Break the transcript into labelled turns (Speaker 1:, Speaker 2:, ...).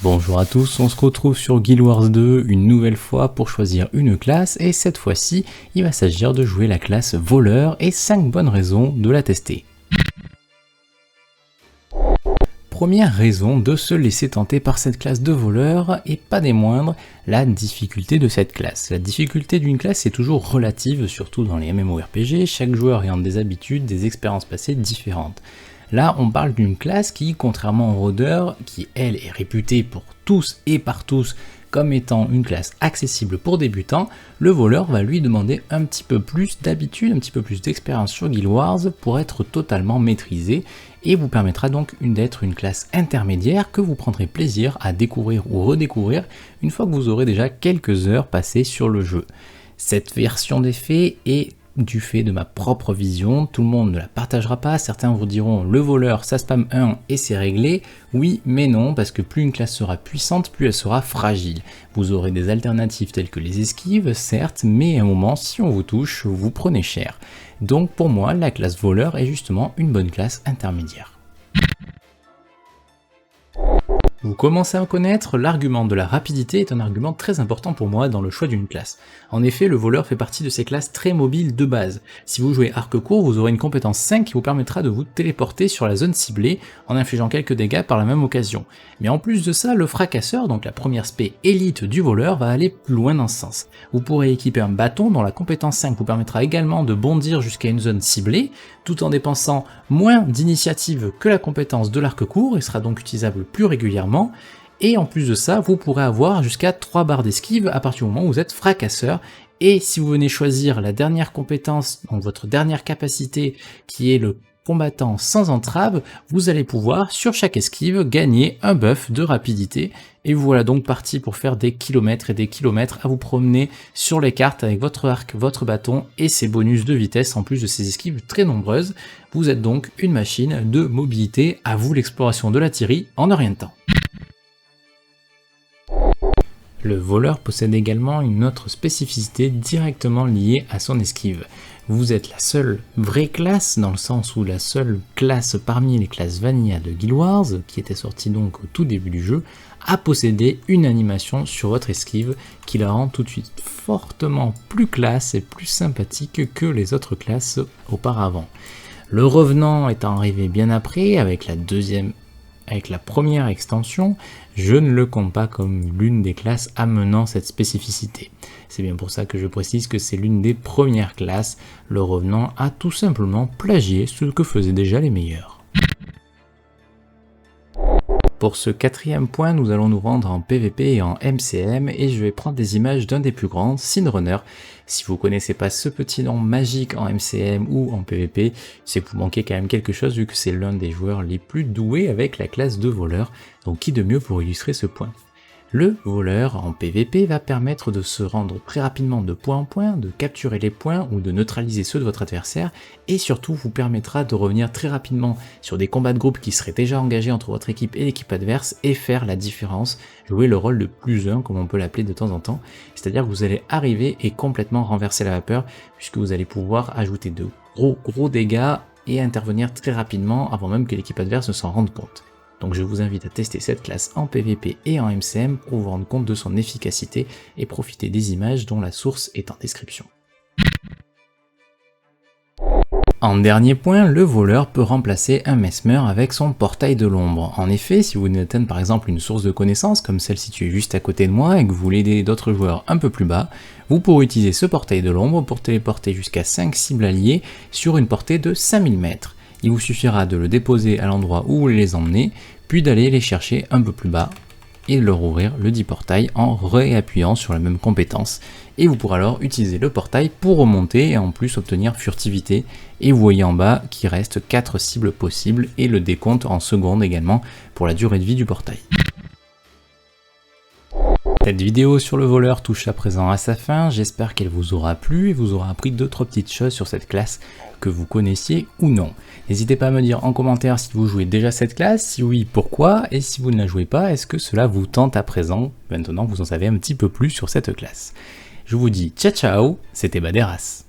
Speaker 1: Bonjour à tous, on se retrouve sur Guild Wars 2 une nouvelle fois pour choisir une classe et cette fois-ci, il va s'agir de jouer la classe voleur et 5 bonnes raisons de la tester. Première raison de se laisser tenter par cette classe de voleur, et pas des moindres, la difficulté de cette classe. La difficulté d'une classe est toujours relative, surtout dans les MMORPG, chaque joueur ayant des habitudes, des expériences passées différentes. Là, on parle d'une classe qui, contrairement au rôdeur, qui elle est réputée pour tous et par tous comme étant une classe accessible pour débutants, le voleur va lui demander un petit peu plus d'habitude, un petit peu plus d'expérience sur Guild Wars pour être totalement maîtrisé et vous permettra donc d'être une classe intermédiaire que vous prendrez plaisir à découvrir ou redécouvrir une fois que vous aurez déjà quelques heures passées sur le jeu. Cette version des faits est du fait de ma propre vision, tout le monde ne la partagera pas, certains vous diront le voleur ça spam 1 et c'est réglé, oui mais non parce que plus une classe sera puissante, plus elle sera fragile. Vous aurez des alternatives telles que les esquives, certes, mais à un moment si on vous touche, vous prenez cher. Donc pour moi la classe voleur est justement une bonne classe intermédiaire. Vous commencez à connaître, l'argument de la rapidité est un argument très important pour moi dans le choix d'une classe. En effet, le voleur fait partie de ces classes très mobiles de base. Si vous jouez arc court, vous aurez une compétence 5 qui vous permettra de vous téléporter sur la zone ciblée en infligeant quelques dégâts par la même occasion. Mais en plus de ça, le fracasseur, donc la première spé élite du voleur, va aller plus loin dans ce sens. Vous pourrez équiper un bâton dont la compétence 5 vous permettra également de bondir jusqu'à une zone ciblée, tout en dépensant moins d'initiative que la compétence de l'arc court et sera donc utilisable plus régulièrement. Et en plus de ça, vous pourrez avoir jusqu'à 3 barres d'esquive à partir du moment où vous êtes fracasseur. Et si vous venez choisir la dernière compétence, donc votre dernière capacité qui est le combattant sans entrave, vous allez pouvoir sur chaque esquive gagner un buff de rapidité. Et vous voilà donc parti pour faire des kilomètres et des kilomètres à vous promener sur les cartes avec votre arc, votre bâton et ses bonus de vitesse en plus de ces esquives très nombreuses. Vous êtes donc une machine de mobilité, à vous l'exploration de la Thyrie en un rien de temps. Le voleur possède également une autre spécificité directement liée à son esquive. Vous êtes la seule vraie classe, dans le sens où la seule classe parmi les classes vanilla de Guild Wars, qui était sortie donc au tout début du jeu, à posséder une animation sur votre esquive qui la rend tout de suite fortement plus classe et plus sympathique que les autres classes auparavant. Le revenant étant arrivé bien après, avec la première extension, je ne le compte pas comme l'une des classes amenant cette spécificité. C'est bien pour ça que je précise que c'est l'une des premières classes. Le revenant a tout simplement plagié ce que faisaient déjà les meilleurs. Pour ce quatrième point, nous allons nous rendre en PVP et en MCM et je vais prendre des images d'un des plus grands, Sindrunner. Si vous connaissez pas ce petit nom magique en MCM ou en PVP, c'est que vous manquez quand même quelque chose vu que c'est l'un des joueurs les plus doués avec la classe de voleur. Donc qui de mieux pour illustrer ce point ? Le voleur en PVP va permettre de se rendre très rapidement de point en point, de capturer les points ou de neutraliser ceux de votre adversaire et surtout vous permettra de revenir très rapidement sur des combats de groupe qui seraient déjà engagés entre votre équipe et l'équipe adverse et faire la différence, jouer le rôle de +1 comme on peut l'appeler de temps en temps, c'est-à-dire que vous allez arriver et complètement renverser la vapeur puisque vous allez pouvoir ajouter de gros dégâts et intervenir très rapidement avant même que l'équipe adverse ne s'en rende compte. Donc je vous invite à tester cette classe en PVP et en MCM pour vous rendre compte de son efficacité et profiter des images dont la source est en description. En dernier point, le voleur peut remplacer un mesmer avec son portail de l'ombre. En effet, si vous venez d'atteindre par exemple une source de connaissance comme celle située juste à côté de moi et que vous voulez aider d'autres joueurs un peu plus bas, vous pourrez utiliser ce portail de l'ombre pour téléporter jusqu'à 5 cibles alliées sur une portée de 5000 mètres. Il vous suffira de le déposer à l'endroit où vous voulez les emmener, puis d'aller les chercher un peu plus bas et de leur ouvrir le dit portail en réappuyant sur la même compétence. Et vous pourrez alors utiliser le portail pour remonter et en plus obtenir furtivité. Et vous voyez en bas qu'il reste 4 cibles possibles et le décompte en secondes également pour la durée de vie du portail. Cette vidéo sur le voleur touche à présent à sa fin, j'espère qu'elle vous aura plu et vous aura appris 2-3 petites choses sur cette classe que vous connaissiez ou non. N'hésitez pas à me dire en commentaire si vous jouez déjà cette classe, si oui pourquoi, et si vous ne la jouez pas, est-ce que cela vous tente à présent, maintenant que vous en savez un petit peu plus sur cette classe. Je vous dis ciao ciao, c'était Baderas.